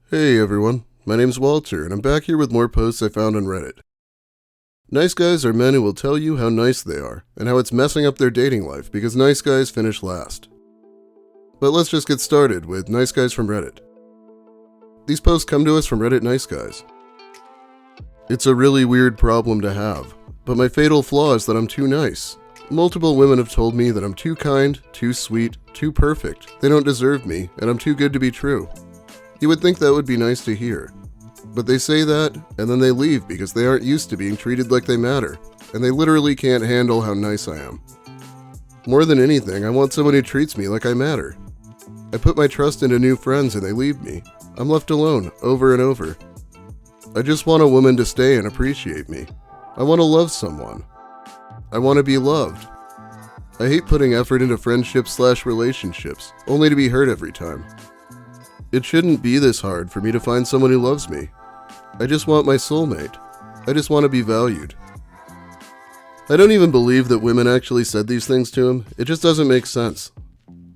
Hey everyone, my name's Walter, and I'm back here with more posts I found on Reddit. Nice guys are men who will tell you how nice they are, and how it's messing up their dating life because nice guys finish last. But let's just get started with nice guys from Reddit. These posts come to us from Reddit Nice Guys. It's a really weird problem to have, but my fatal flaw is that I'm too nice. Multiple women have told me that I'm too kind, too sweet, too perfect, they don't deserve me, and I'm too good to be true. You would think that would be nice to hear. But they say that, and then they leave because they aren't used to being treated like they matter, and they literally can't handle how nice I am. More than anything, I want someone who treats me like I matter. I put my trust into new friends and they leave me. I'm left alone, over and over. I just want a woman to stay and appreciate me. I want to love someone. I want to be loved. I hate putting effort into friendships/relationships, only to be hurt every time. It shouldn't be this hard for me to find someone who loves me. I just want my soulmate. I just want to be valued. I don't even believe that women actually said these things to him. It just doesn't make sense.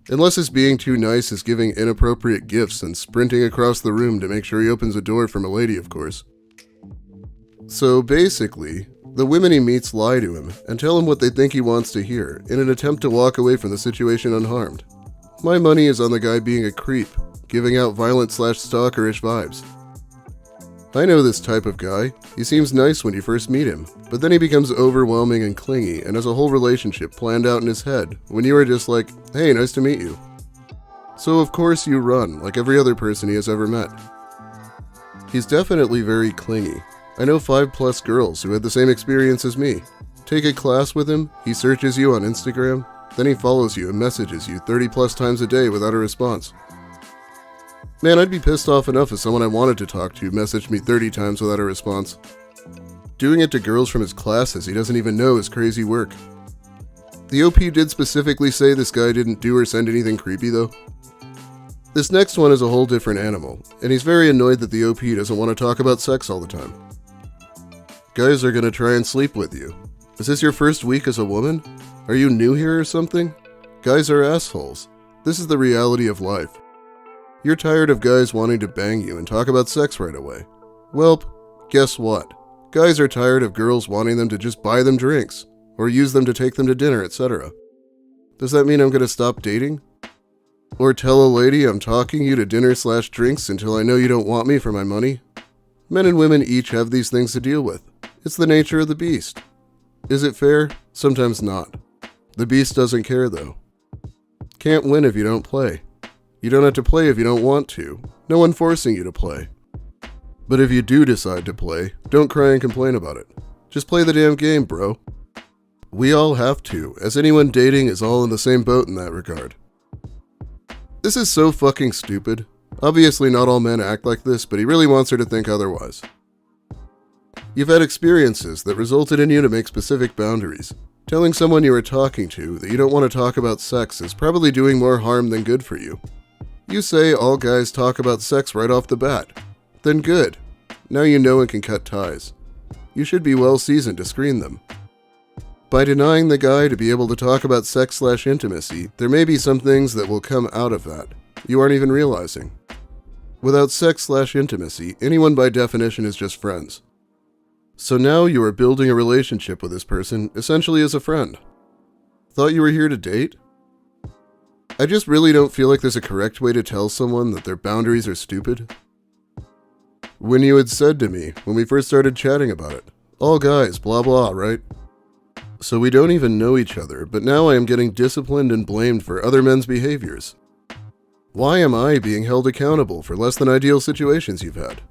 Unless his being too nice is giving inappropriate gifts and sprinting across the room to make sure he opens a door from a lady, of course. So basically, the women he meets lie to him and tell him what they think he wants to hear in an attempt to walk away from the situation unharmed. My money is on the guy being a creep, giving out violent/stalkerish vibes. I know this type of guy. He seems nice when you first meet him, but then he becomes overwhelming and clingy and has a whole relationship planned out in his head when you are just like, hey, nice to meet you. So of course you run, like every other person he has ever met. He's definitely very clingy. I know 5+ girls who had the same experience as me. Take a class with him, he searches you on Instagram, then he follows you and messages you 30+ times a day without a response. Man, I'd be pissed off enough if someone I wanted to talk to messaged me 30 times without a response. Doing it to girls from his classes he doesn't even know is crazy work. The OP did specifically say this guy didn't do or send anything creepy though. This next one is a whole different animal, and he's very annoyed that the OP doesn't want to talk about sex all the time. Guys are gonna try and sleep with you. Is this your first week as a woman? Are you new here or something? Guys are assholes. This is the reality of life. You're tired of guys wanting to bang you and talk about sex right away. Welp, guess what? Guys are tired of girls wanting them to just buy them drinks, or use them to take them to dinner, etc. Does that mean I'm gonna stop dating? Or tell a lady I'm talking you to dinner/drinks until I know you don't want me for my money? Men and women each have these things to deal with. It's the nature of the beast. Is it fair? Sometimes not. The beast doesn't care though. Can't win if you don't play. You don't have to play if you don't want to. No one forcing you to play. But if you do decide to play, don't cry and complain about it. Just play the damn game, bro. We all have to, as anyone dating is all in the same boat in that regard. This is so fucking stupid. Obviously not all men act like this, but he really wants her to think otherwise. You've had experiences that resulted in you to make specific boundaries. Telling someone you are talking to that you don't want to talk about sex is probably doing more harm than good for you. You say all guys talk about sex right off the bat. Then good. Now you know and can cut ties. You should be well seasoned to screen them. By denying the guy to be able to talk about sex/intimacy, there may be some things that will come out of that you aren't even realizing. Without sex/intimacy, anyone by definition is just friends. So now you are building a relationship with this person essentially as a friend. Thought you were here to date? I just really don't feel like there's a correct way to tell someone that their boundaries are stupid. When you had said to me, when we first started chatting about it, all guys, blah blah, right? So we don't even know each other, but now I am getting disciplined and blamed for other men's behaviors. Why am I being held accountable for less than ideal situations you've had?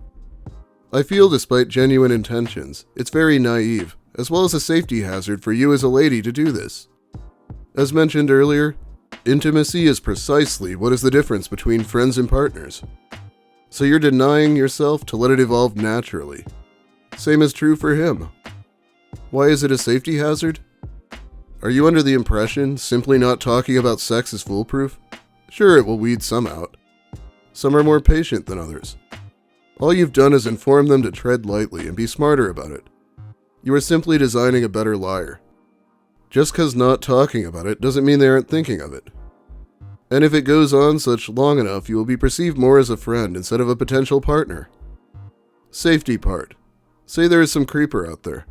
I feel despite genuine intentions, it's very naive, as well as a safety hazard for you as a lady to do this. As mentioned earlier, intimacy is precisely what is the difference between friends and partners. So you're denying yourself to let it evolve naturally. Same is true for him. Why is it a safety hazard? Are you under the impression simply not talking about sex is foolproof? Sure, it will weed some out. Some are more patient than others. All you've done is inform them to tread lightly and be smarter about it. You are simply designing a better liar. Just 'cause not talking about it doesn't mean they aren't thinking of it. And if it goes on such long enough, you will be perceived more as a friend instead of a potential partner. Safety part. Say there is some creeper out there.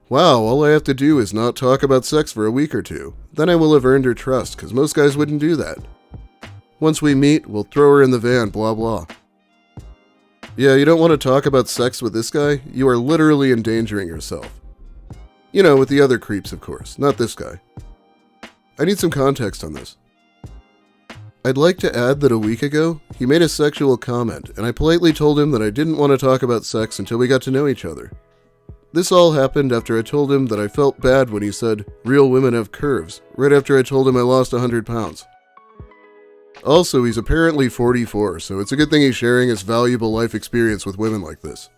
Wow, all I have to do is not talk about sex for a week or two. Then I will have earned her trust, because most guys wouldn't do that. Once we meet, we'll throw her in the van, blah blah. Yeah, you don't want to talk about sex with this guy? You are literally endangering yourself. You know, with the other creeps, of course, not this guy. I need some context on this. I'd like to add that a week ago, he made a sexual comment, and I politely told him that I didn't want to talk about sex until we got to know each other. This all happened after I told him that I felt bad when he said, "Real women have curves," right after I told him I lost 100 pounds. Also, he's apparently 44, so it's a good thing he's sharing his valuable life experience with women like this.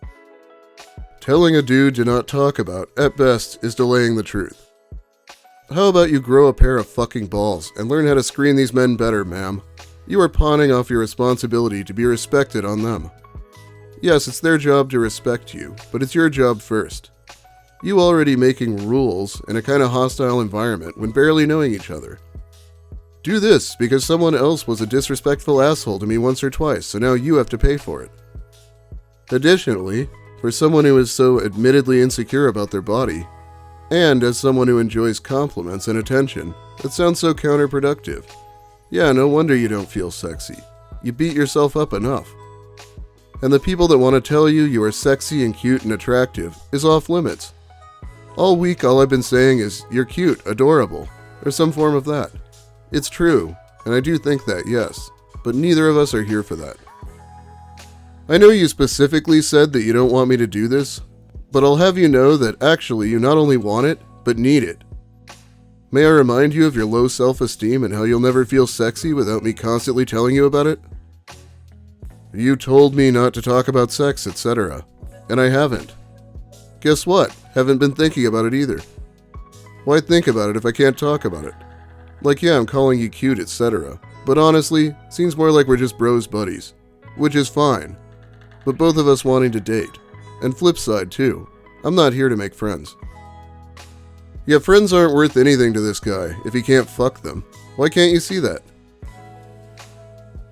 Telling a dude to not talk about, at best, is delaying the truth. How about you grow a pair of fucking balls and learn how to screen these men better, ma'am? You are pawning off your responsibility to be respected on them. Yes, it's their job to respect you, but it's your job first. You already making rules in a kind of hostile environment when barely knowing each other. Do this because someone else was a disrespectful asshole to me once or twice, so now you have to pay for it. Additionally, for someone who is so admittedly insecure about their body, and as someone who enjoys compliments and attention, that sounds so counterproductive. Yeah, no wonder you don't feel sexy. You beat yourself up enough. And the people that want to tell you you are sexy and cute and attractive is off limits. All week all I've been saying is, you're cute, adorable, or some form of that. It's true, and I do think that, yes, but neither of us are here for that. I know you specifically said that you don't want me to do this, but I'll have you know that actually you not only want it, but need it. May I remind you of your low self-esteem and how you'll never feel sexy without me constantly telling you about it? You told me not to talk about sex, etc., and I haven't. Guess what? Haven't been thinking about it either. Why think about it if I can't talk about it? Like, yeah, I'm calling you cute, etc., but honestly, seems more like we're just bros buddies, which is fine, but both of us wanting to date. And flip side too, I'm not here to make friends. Yeah, friends aren't worth anything to this guy if he can't fuck them. Why can't you see that?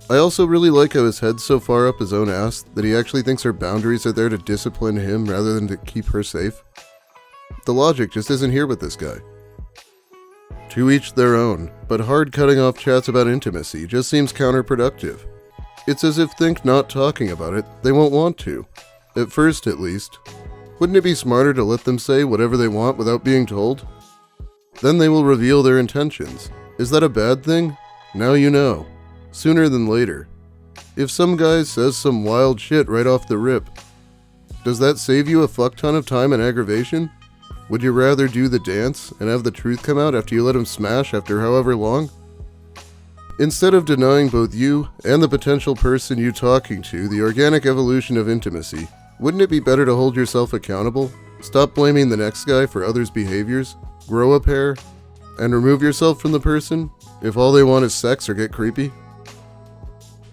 I also really like how his head's so far up his own ass that he actually thinks her boundaries are there to discipline him rather than to keep her safe. The logic just isn't here with this guy. To each their own, but hard cutting off chats about intimacy just seems counterproductive. It's as if think not talking about it, they won't want to. At first, at least. Wouldn't it be smarter to let them say whatever they want without being told? Then they will reveal their intentions. Is that a bad thing? Now you know. Sooner than later. If some guy says some wild shit right off the rip, does that save you a fuck ton of time and aggravation? Would you rather do the dance and have the truth come out after you let him smash after however long? Instead of denying both you and the potential person you talking to the organic evolution of intimacy, wouldn't it be better to hold yourself accountable, stop blaming the next guy for others' behaviors, grow a pair, and remove yourself from the person if all they want is sex or get creepy?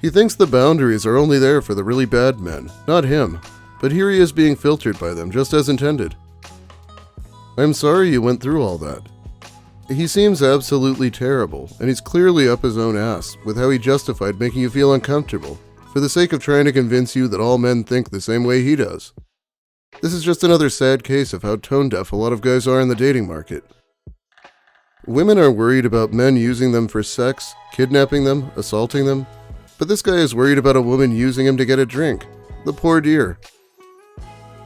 He thinks the boundaries are only there for the really bad men, not him, but here he is being filtered by them just as intended. I'm sorry you went through all that. He seems absolutely terrible, and he's clearly up his own ass with how he justified making you feel uncomfortable, for the sake of trying to convince you that all men think the same way he does. This is just another sad case of how tone-deaf a lot of guys are in the dating market. Women are worried about men using them for sex, kidnapping them, assaulting them, but this guy is worried about a woman using him to get a drink. The poor dear.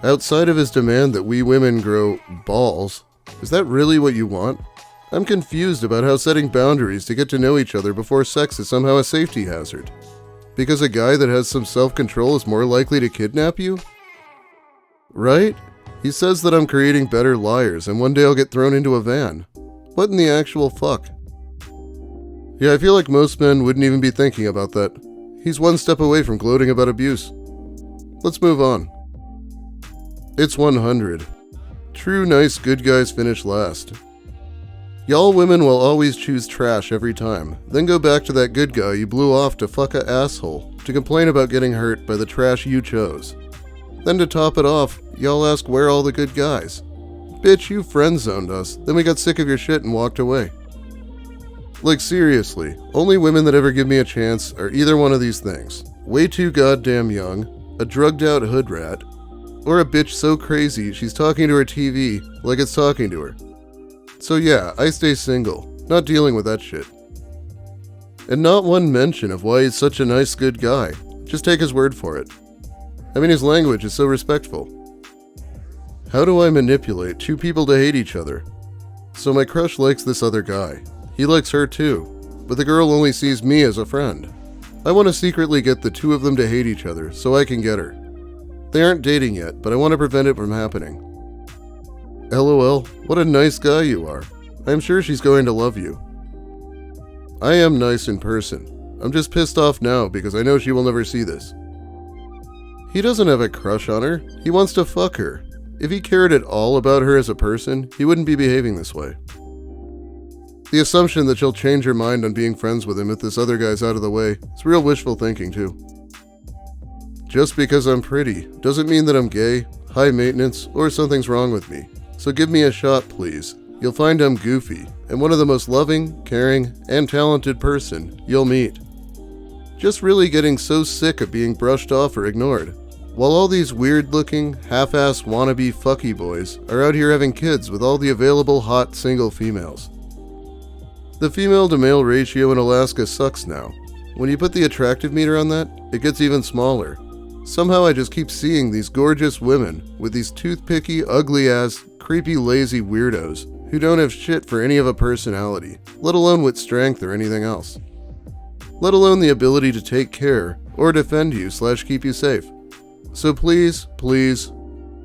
Outside of his demand that we women grow balls, is that really what you want? I'm confused about how setting boundaries to get to know each other before sex is somehow a safety hazard. Because a guy that has some self-control is more likely to kidnap you? Right? He says that I'm creating better liars and one day I'll get thrown into a van. What in the actual fuck? Yeah, I feel like most men wouldn't even be thinking about that. He's one step away from gloating about abuse. Let's move on. It's 100. True nice good guys finish last. Y'all women will always choose trash every time, then go back to that good guy you blew off to fuck a asshole to complain about getting hurt by the trash you chose. Then to top it off, y'all ask where all the good guys. Bitch, you friend-zoned us, then we got sick of your shit and walked away. Like seriously, only women that ever give me a chance are either one of these things. Way too goddamn young, a drugged out hood rat, or a bitch so crazy she's talking to her TV like it's talking to her. So yeah, I stay single, not dealing with that shit. And not one mention of why he's such a nice good guy. Just take his word for it. I mean, his language is so respectful. How do I manipulate two people to hate each other? So my crush likes this other guy. He likes her too, but the girl only sees me as a friend. I want to secretly get the two of them to hate each other so I can get her. They aren't dating yet, but I want to prevent it from happening. LOL, what a nice guy you are. I'm sure she's going to love you. I am nice in person. I'm just pissed off now because I know she will never see this. He doesn't have a crush on her. He wants to fuck her. If he cared at all about her as a person, he wouldn't be behaving this way. The assumption that she'll change her mind on being friends with him if this other guy's out of the way is real wishful thinking too. Just because I'm pretty doesn't mean that I'm gay, high maintenance, or something's wrong with me. So give me a shot, please. You'll find I'm goofy and one of the most loving, caring, and talented person you'll meet. Just really getting so sick of being brushed off or ignored, while all these weird-looking, half-ass wannabe fucky boys are out here having kids with all the available hot single females. The female-to-male ratio in Alaska sucks now. When you put the attractive meter on that, it gets even smaller. Somehow I just keep seeing these gorgeous women with these toothpicky, ugly-ass, creepy, lazy weirdos who don't have shit for any of a personality, let alone with strength or anything else. Let alone the ability to take care or defend you / keep you safe. So please,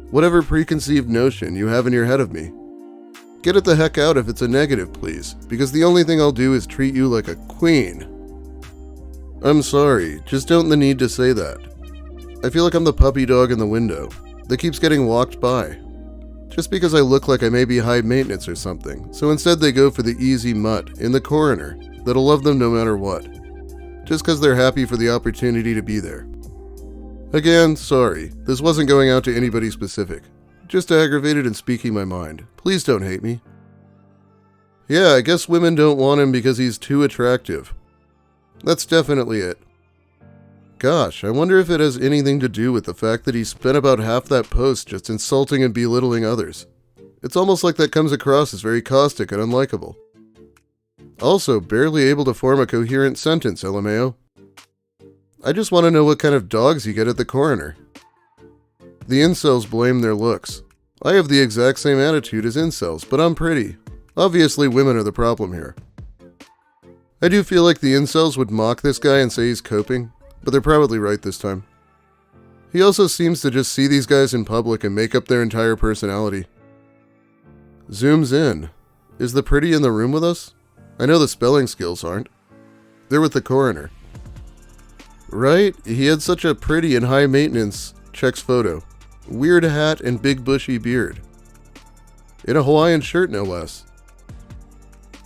whatever preconceived notion you have in your head of me, get it the heck out if it's a negative, please, because the only thing I'll do is treat you like a queen. I'm sorry, just don't the need to say that. I feel like I'm the puppy dog in the window that keeps getting walked by. Just because I look like I may be high maintenance or something, so instead they go for the easy mutt in the coroner that'll love them no matter what. Just because they're happy for the opportunity to be there. Again, sorry, this wasn't going out to anybody specific. Just aggravated and speaking my mind. Please don't hate me. Yeah, I guess women don't want him because he's too attractive. That's definitely it. Gosh, I wonder if it has anything to do with the fact that he spent about half that post just insulting and belittling others. It's almost like that comes across as very caustic and unlikable. Also, barely able to form a coherent sentence, LMAO. I just want to know what kind of dogs you get at the coroner. The incels blame their looks. I have the exact same attitude as incels, but I'm pretty. Obviously, women are the problem here. I do feel like the incels would mock this guy and say he's coping, but they're probably right this time. He also seems to just see these guys in public and make up their entire personality. Zooms in. Is the pretty in the room with us? I know the spelling skills aren't. They're with the coroner. Right? He had such a pretty and high maintenance, checks photo. Weird hat and big bushy beard. In a Hawaiian shirt, no less.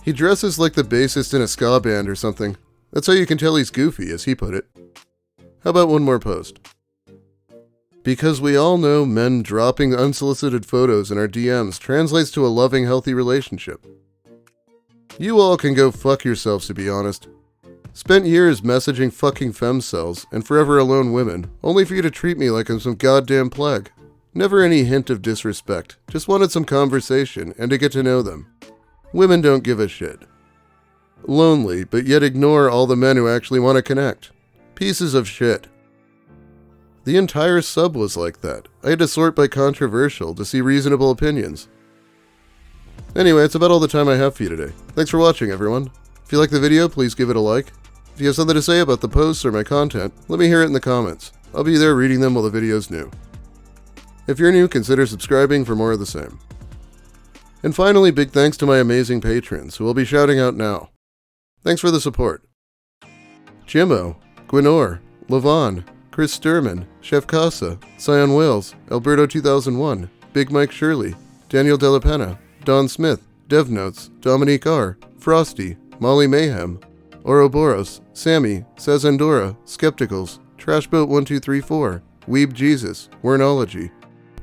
He dresses like the bassist in a ska band or something. That's how you can tell he's goofy, as he put it. How about one more post? Because we all know men dropping unsolicited photos in our DMs translates to a loving, healthy relationship. You all can go fuck yourselves, to be honest. Spent years messaging fucking femcells and forever alone women, only for you to treat me like I'm some goddamn plague. Never any hint of disrespect, just wanted some conversation and to get to know them. Women don't give a shit. Lonely, but yet ignore all the men who actually want to connect. Pieces of shit. The entire sub was like that. I had to sort by controversial to see reasonable opinions. Anyway, it's about all the time I have for you today. Thanks for watching, everyone. If you like the video, please give it a like. If you have something to say about the posts or my content, let me hear it in the comments. I'll be there reading them while the video's new. If you're new, consider subscribing for more of the same. And finally, big thanks to my amazing patrons, who I'll be shouting out now. Thanks for the support. Jimmo, Gwenor, Levon, Chris Sturman, Chef Casa, Sion Wales, Alberto 2001, Big Mike Shirley, Daniel Della Penna, Don Smith, Dev Notes, Dominique R., Frosty, Molly Mayhem, Ouroboros, Sammy, Sazandora, Skepticals, Trashboat1234, Weeb Jesus, Wernology,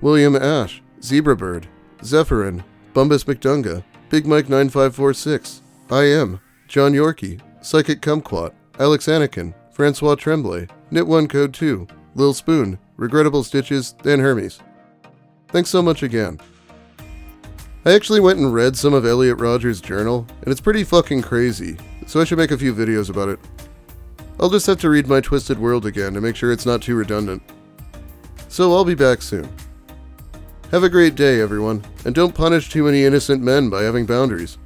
William Ash, Zebrabird, Zephyrin, Bumbus McDunga, Big Mike 9546, I Am, John Yorkie, Psychic Kumquat, Alex Anakin, Francois Tremblay, Knit1 Code 2, Lil Spoon, Regrettable Stitches, and Hermes. Thanks so much again. I actually went and read some of Elliot Rodgers' journal, and it's pretty fucking crazy, so I should make a few videos about it. I'll just have to read My Twisted World again to make sure it's not too redundant. So I'll be back soon. Have a great day, everyone, and don't punish too many innocent men by having boundaries.